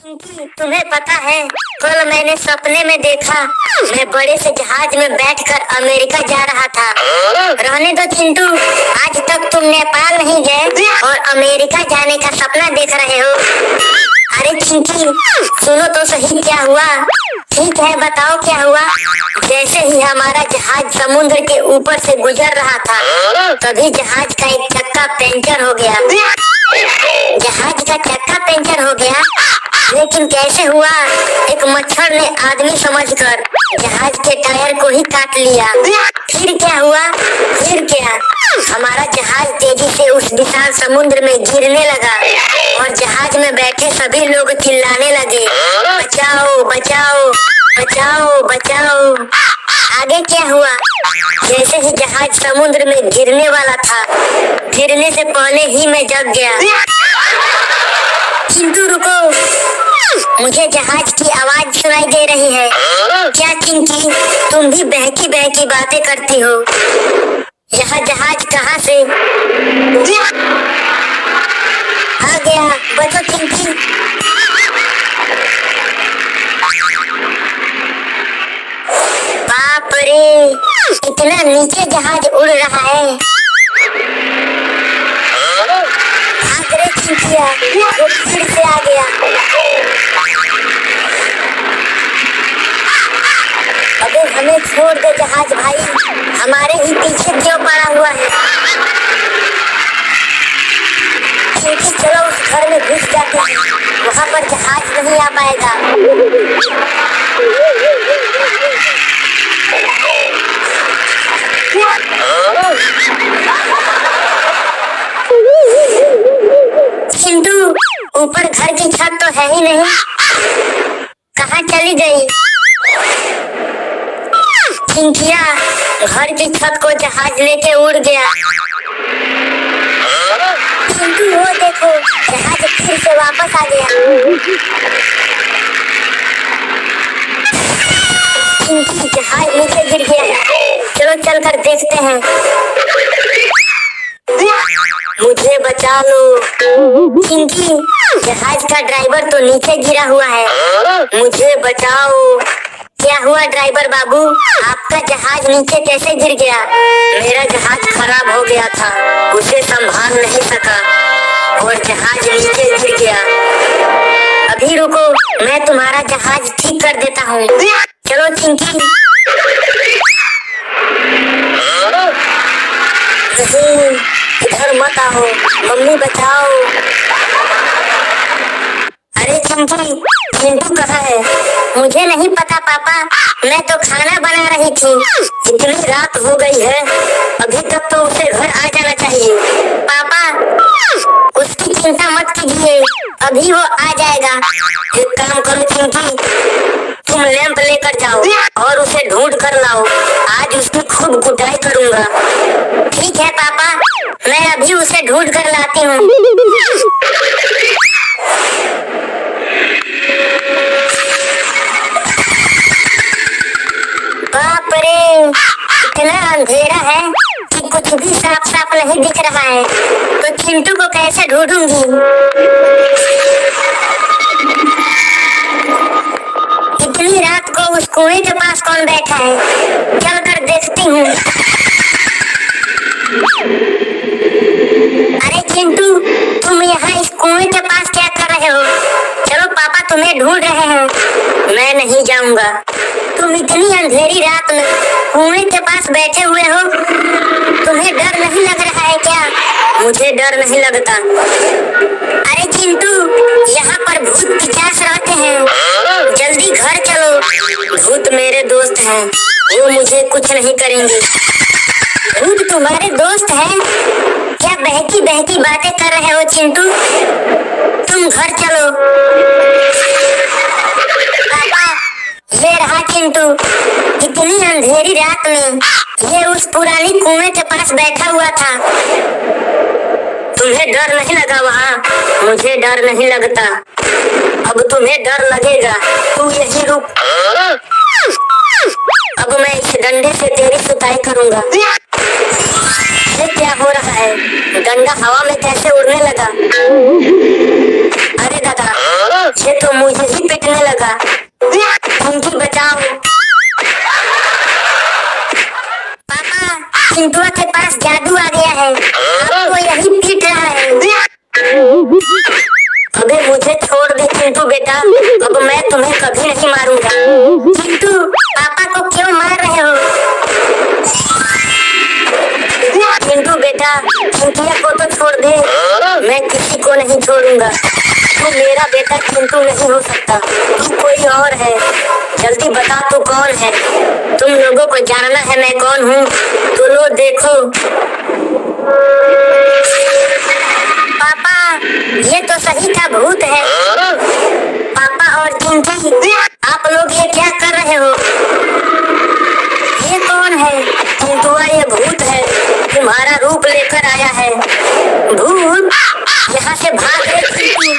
तुम्हें पता है, कल मैंने सपने में देखा मैं बड़े से जहाज में बैठकर अमेरिका जा रहा था। रहने दो चिंटू, आज तक तुम नेपाल नहीं गए और अमेरिका जाने का सपना देख रहे हो। अरे चिंकी, सुनो तो सही क्या हुआ। ठीक है, बताओ क्या हुआ। जैसे ही हमारा जहाज समुद्र के ऊपर से गुजर रहा था, तभी जहाज का एक चक्का पंचर हो गया। जहाज का चक्का पंचर हो गया, लेकिन कैसे हुआ? एक मच्छर ने आदमी समझकर जहाज के टायर को ही काट लिया। फिर क्या हुआ? फिर क्या, हमारा जहाज तेजी से उस विशाल समुद्र में गिरने लगा और जहाज में बैठे सभी लोग चिल्लाने लगे, बचाओ बचाओ बचाओ बचाओ। आगे क्या हुआ? जैसे ही जहाज समुद्र में गिरने वाला था, गिरने से पहले ही मैं जग गया। चिंटू रुको, मुझे जहाज की आवाज सुनाई दे रही है। क्या चिंकी, तुम भी बहकी बहकी बातें करती हो? यह जहाज कहाँ से आ गया? बचो चिंकी। बाप रे, इतना नीचे जहाज उड़ रहा है। भाग रे चिंकिया, वो फिर से आ गया। अबे हमें छोड़ दे जहाज भाई, हमारे ही पीछे क्यों पड़ा हुआ है? चिंकी चलो उस घर में घुस जाते हैं, वहाँ पर जहाज नहीं आ पाएगा। चिंटू, ऊपर घर की छत तो है ही नहीं, कहाँ चली गई? चिंकिया, घर की छत को जहाज लेके उड़ गया। चिंटू वो देखो, जहाज फिर से वापस आ गया। चिंकी, जहाज नीचे गिर गया है, चलो चल कर देखते हैं। मुझे बचा लो। चिंकी, जहाज का ड्राइवर तो नीचे गिरा हुआ है, मुझे बचाओ। क्या हुआ ड्राइवर बाबू, आपका जहाज नीचे कैसे गिर गया? मेरा जहाज खराब हो गया था, उसे संभाल नहीं सका और जहाज नीचे गिर गया। अभी रुको, मैं तुम्हारा जहाज ठीक कर देता हूँ। चलो चिंकी। नहीं, इधर मत आओ, मम्मी बचाओ। अरे चिंकी, चिंटू कहाँ है? मुझे नहीं पता पापा, मैं तो खाना बना रही थी। इतनी रात हो गई है, अभी तक तो उसे घर आ जाना चाहिए। पापा, उसकी चिंता मत कीजिए, अभी वो आ जाएगा। एक काम करो चिंकी, तुम लैंप लेकर जाओ और उसे ढूंढ कर लाओ, आज उसकी खूब कुटाई करूंगा। ठीक है पापा, मैं अभी उसे ढूंढ कर लाती हूँ। बाप रे, इतना अंधेरा है कि कुछ भी साफ साफ नहीं दिख रहा है, तो चिंटू को कैसे ढूंढूंगी? इतनी रात को उस कुएं के पास कौन बैठा है? चल कर देखती हूँ। अरे चिंटू, तुम यहाँ इस कुएं के पास क्या कर रहे हो? चलो पापा तुम्हें ढूंढ रहे हैं। मैं नहीं जाऊंगा। तुम इतनी अंधेरी रात में कुएं के पास बैठे हुए हो, तुम्हें डर नहीं लग रहा है क्या? मुझे डर नहीं लगता। अरे चिंटू, यहाँ पर भूत पिशाच रहते हैं, जल्दी घर चलो। भूत मेरे दोस्त हैं, वो मुझे कुछ नहीं करेंगे। भूत तुम्हारे दोस्त हैं? क्या बहकी बहकी बातें कर रहे हो चिंटू? तुम घर चलो। पापा, ये रहा चिंटू। इतनी अंधेरी रात में ये उस पुरानी कुएं के पास बैठा हुआ था। तुम्हें डर नहीं लगा वहाँ? मुझे डर नहीं लगता। अब तुम्हें डर लगेगा, तू यहीं रुक। अब मैं इस डंडे से तेरी सुताई करूंगा। ये क्या हो रहा है? डंडा हवा में कैसे उड़ने लगा? अरे दादा, ये तो मुझे ही पिटने लगा। चिंटू बचाओ। पापा, चिंटुआ के पास जादू आ गया है, अब वो यही पीट रहा है। अबे मुझे छोड़ दे चिंटू बेटा, अब मैं तुम्हें कभी नहीं मारूंगा। चिंटू, पापा को क्यों मार रहे हो? चिंटू बेटा, चिंटिया को तो छोड़ दे, मैं किसी को नहीं छोड़ूंगा। तू मेरा बेटा चिंटू नहीं हो सकता, तू कोई और है। जल्दी बता तू कौन है? तुम लोगों को जानना है मैं कौन हूँ, तो लो देखो। पापा, ये तो सही का भूत है। पापा और चिंटी, आप लोग ये क्या कर रहे हो? ये कौन है? चिंटुआ, ये भूत है, तुम्हारा रूप लेकर आया है। भूत, यहाँ से भाग रे चिंटू।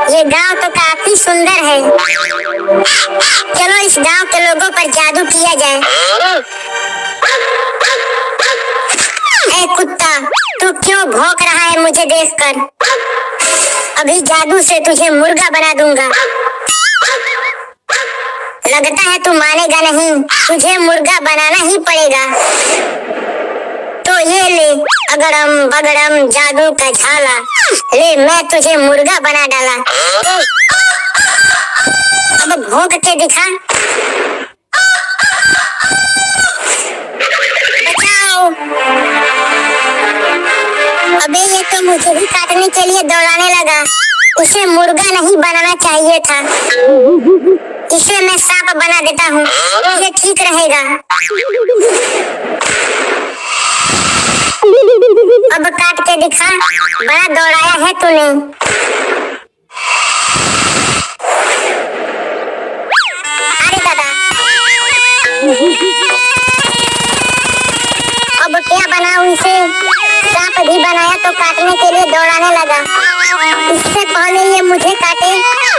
ये गांव तो काफी सुंदर है, चलो इस गांव के लोगों पर जादू किया जाए। ए कुत्ता, तू क्यों भौंक रहा है मुझे देखकर? अभी जादू से तुझे मुर्गा बना दूंगा। लगता है तू मानेगा नहीं, तुझे मुर्गा बनाना ही पड़ेगा। तो ये ले अगड़म बगड़म जादू का झाला, ले मैं तुझे मुर्गा बना डाला। अब भौंक के दिखा। बचाओ। अबे ये तो मुझे भी काटने के लिए दौड़ाने लगा। उसे मुर्गा नहीं बनाना चाहिए था, इसे मैं सांप बना देता हूँ, ये ठीक रहेगा। अब काट के दिखा, बड़ा दौड़ाया है तूने। अरे दादा, अब क्या बनाऊं इसे? सांप भी बनाया तो काटने के लिए दौड़ाने लगा। इससे पहले ये मुझे काटे,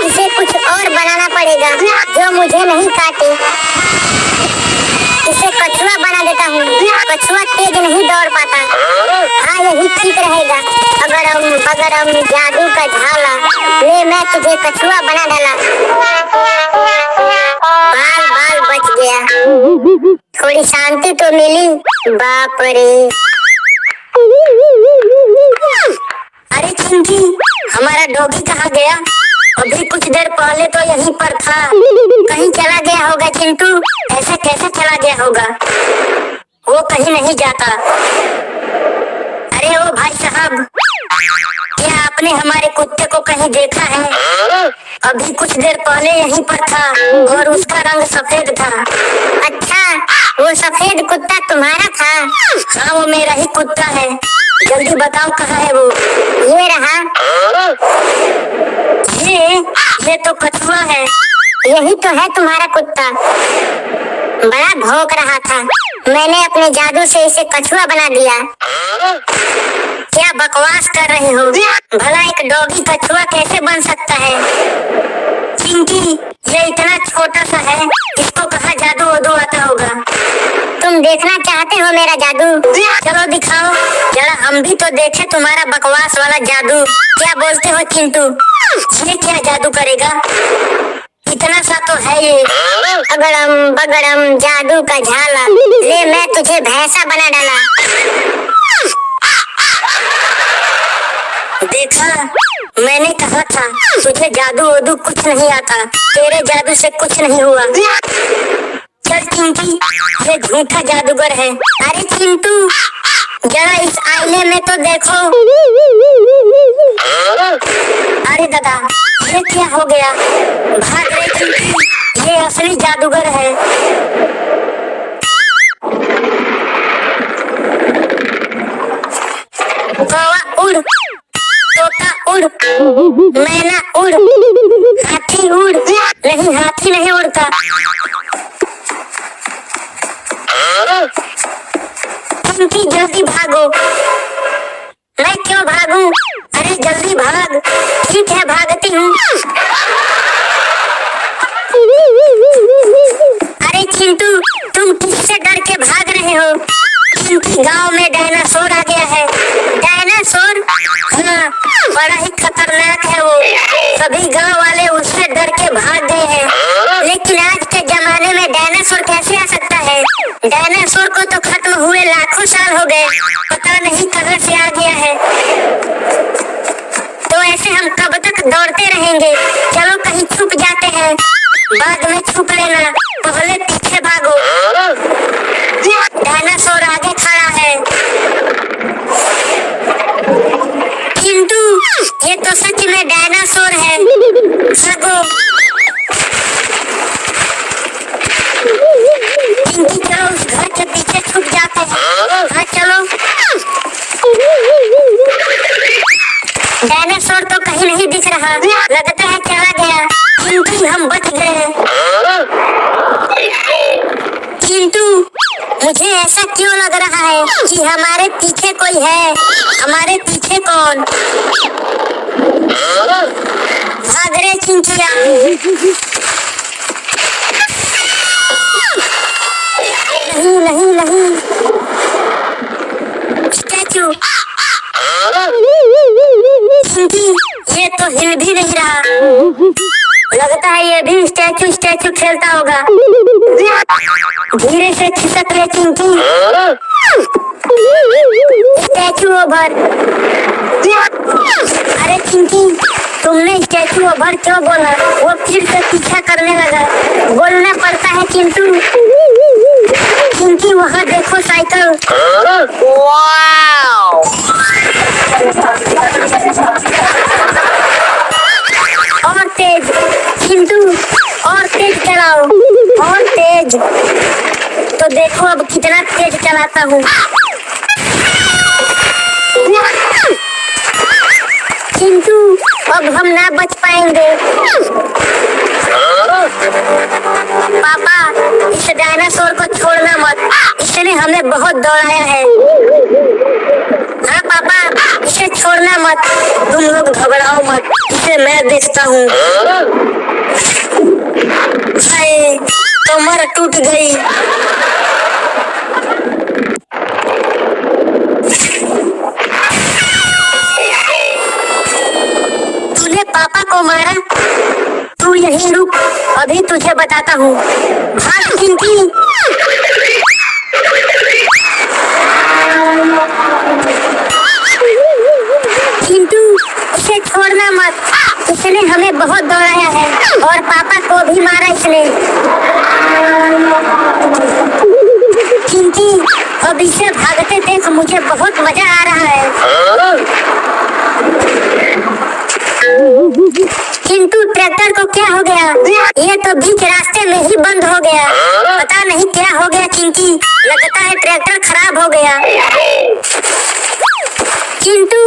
इसे कुछ और बनाना पड़ेगा जो मुझे नहीं काटे। इसे कछुआ बना देता हूँ, कछुआ तेज नहीं दौड़ पाता। हाँ, यही ठीक रहेगा। अगड़म बगड़म जादू का झाला, ले मैं तुझे कछुआ बना डाला। बाल बाल बच गया, थोड़ी शांति तो मिली। बाप रे। अरे चिंकी, हमारा डॉगी कहाँ गया? अभी कुछ देर पहले तो यहीं पर था, कहीं चला गया होगा। चिंटू, ऐसा कैसे चला गया होगा? वो कहीं नहीं जाता। अरे ओ भाई साहब, क्या आपने हमारे कुत्ते को कहीं देखा है? अभी कुछ देर पहले यहीं पर था और उसका रंग सफेद था। अच्छा, वो सफेद कुत्ता तुम्हारा था? हाँ, वो मेरा ही कुत्ता है। जल्दी बताओ कहाँ है वो? ये रहा। ये तो कछुआ है। यही तो है तुम्हारा कुत्ता, बड़ा भौंक रहा था। मैंने अपने जादू से इसे कछुआ बना दिया। क्या बकवास कर रहे हो? भला एक डॉगी कछुआ कैसे बन सकता है? चिंकी, ये इतना छोटा सा है, इसको कहाँ जादू वादू आता होगा? तुम देखना चाहते हो मेरा जादू? चलो दिखाओ जरा, हम भी तो देखें तुम्हारा बकवास वाला जादू। क्या बोलते हो चिंटू? ये क्या जादू करेगा? इतना सा तो है ये। अगड़म बगड़म जादू का झाला, ले मैं तुझे भैंसा बना डाला। देखा, मैंने कहा था तुझे जादू वादू कुछ नहीं आता, तेरे जादू से कुछ नहीं हुआ। चल चिंटी, ये झूठा जादूगर है। अरे चिंटू, जरा इस आईने में तो देखो। अरे दादा, ये क्या हो गया? भाग रे चिंटी, ये असली जादूगर है। कौवा उड़, तोता उड़, मैना उड़, हाथी उड़। नहीं, हाथी नहीं उड़ता। चिंटी जल्दी भागो। मैं क्यों भागूं? अरे जल्दी भाग। ठीक है, भागती हूँ। अरे चिंटू, तुम किससे डर के भाग रहे हो? चिंटी, गांव में डायनासोर आ गया है। बड़ा ही खतरनाक है वो। सभी गांव वाले उससे डर के भाग गए हैं। लेकिन आज के जमाने में डायनासोर कैसे आ सकता है? डायनासोर को तो खत्म हुए लाखों साल हो गए, पता नहीं कहां से आ गया है। तो ऐसे हम कब तक दौड़ते रहेंगे? चलो कहीं छुप जाते हैं। बाद में छुप लेना, पहले पीछे भागो। डायनासोर आगे खड़ा है। चिंटू, ये तो सच में डायनासोर है। भागो। चिंकी, चलो उस घर के पीछे छुप जाते हैं। हाँ चलो। डायनासोर तो कहीं नहीं दिख रहा, लगता है चला गया। चिंटू, हम बच गए। चिंटू, मुझे ऐसा क्यों लग रहा है कि हमारे पीछे कोई है? हमारे पीछे कौन? भाग रे चिंकिया। नहीं नहीं नहीं, स्टैचू। चिंकी, ये तो हिल भी नहीं रहा। लगता है ये भी स्टैचू स्टैचू खेलता होगा। धीरे से खिसक ले चिंकी। Statue over. अरे चिंकी, तुमने स्टैचू ओवर क्यों बोला? वो फिर से पीछा करने लगा। बोलना पड़ता है चिंटू। चिंकी, वहाँ देखो साइकिल। वाव! और तेज चिंटू, और तेज चलाओ, और तेज। तो देखो अब कितना तेज चलाता हूँ। चिंटू, अब हम ना बच पाएंगे। पापा, इस डायनासोर को छोड़ना मत, इसने हमें बहुत दौड़ाया है। हाँ पापा, इसे छोड़ना मत। तुम लोग घबराओ मत, इसे मैं देखता हूँ। हाय, कमर टूट गई। तूने पापा को मारा? तू यहीं रुक, अभी तुझे बताता हूँ। भाग चिंकी। चिंटू, इसे छोड़ना मत, इसने हमें बहुत दौड़ाया है और पापा को भी मारा इसने। चिंकी, अब इसे भागते देख मुझे बहुत मजा आ रहा है। चिंटू, ट्रैक्टर को क्या हो गया? ये तो बीच रास्ते में ही बंद हो गया। पता नहीं क्या हो गया चिंकी, लगता है ट्रैक्टर खराब हो गया। चिंटू,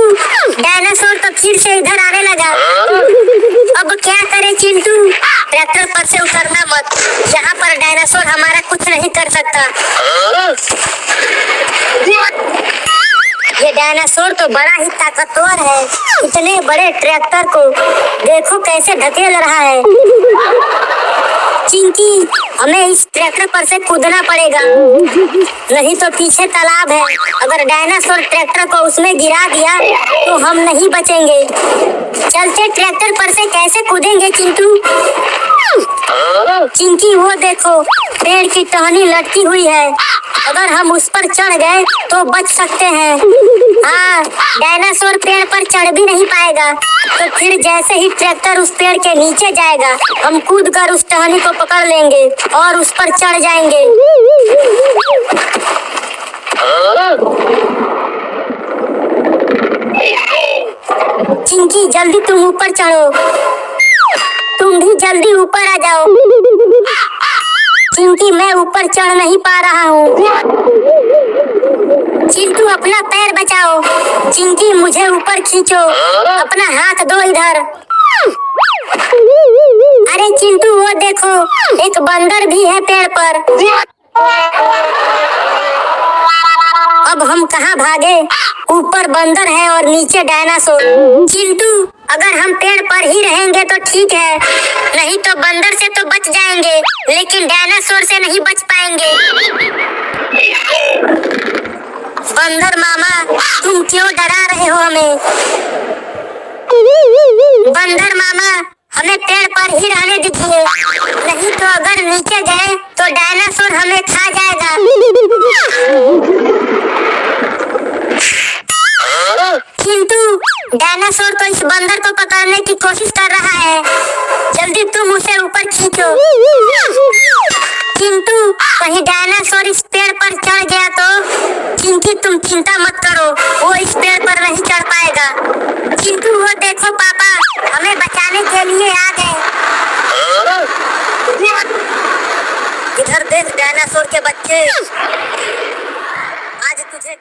डायनासोर तो फिर से इधर आने लगा। अब क्या करे चिंटू? ट्रैक्टर पर से उतरना मत, यहाँ पर डायनासोर हमारा कुछ नहीं कर सकता। ये डायनासोर तो बड़ा ही ताकतवर है। इतने बड़े ट्रैक्टर को देखो कैसे ढकेल रहा है। चिंकी, हमें इस ट्रैक्टर पर से कूदना पड़ेगा, नहीं तो पीछे तालाब है। अगर डायनासोर ट्रैक्टर को उसमें गिरा दिया तो हम नहीं बचेंगे। चलते ट्रैक्टर पर से कैसे कूदेंगे चिंटू? चिंकी, वो देखो पेड़ की टहनी लटकी हुई है। अगर हम उस पर चढ़ गए तो बच सकते हैं। हाँ, डायनासोर पेड़ पर चढ़ भी नहीं पाएगा। तो फिर जैसे ही ट्रैक्टर उस पेड़ के नीचे जाएगा, हम कूदकर उस टहनी को पकड़ लेंगे और उस पर चढ़ जाएंगे। चिंकी, जल्दी तुम ऊपर चढ़ो। तुम भी जल्दी ऊपर आ जाओ। चिंकी, मैं ऊपर चढ़ नहीं पा रहा हूँ। चिंटू, अपना पैर बचाओ। चिंकी, मुझे ऊपर खींचो, अपना हाथ दो इधर। अरे चिंटू, वो देखो एक बंदर भी है पेड़ पर। अब हम कहाँ भागे? ऊपर बंदर है और नीचे डायनासोर। चिंटू, अगर हम पेड़ पर ही रहेंगे तो ठीक है, नहीं तो बंदर से तो बच जाएंगे, लेकिन डायनासोर से नहीं बच पाएंगे। बंदर मामा, तुम क्यों डरा रहे हो हमें? बंदर मामा हमें पेड़ पर ही रहने दीजिए, नहीं तो अगर नीचे गए तो डायनासोर हमें खा जाएगा। चिंटू, डायनासोर तो इस बंदर को पकड़ने की कोशिश कर रहा है, जल्दी तुम उसे ऊपर खींचो। चिंटू, कहीं डायनासोर इस पेड़ पर चढ़ गया तो? चिंकी, तुम चिंता मत करो, वो इस पेड़ पर नहीं चढ़ पाएगा। चिंटू, वो देखो पापा हमें बचाने के लिए आ गए। इधर देख डायनासोर के बच्चे, आज तुझे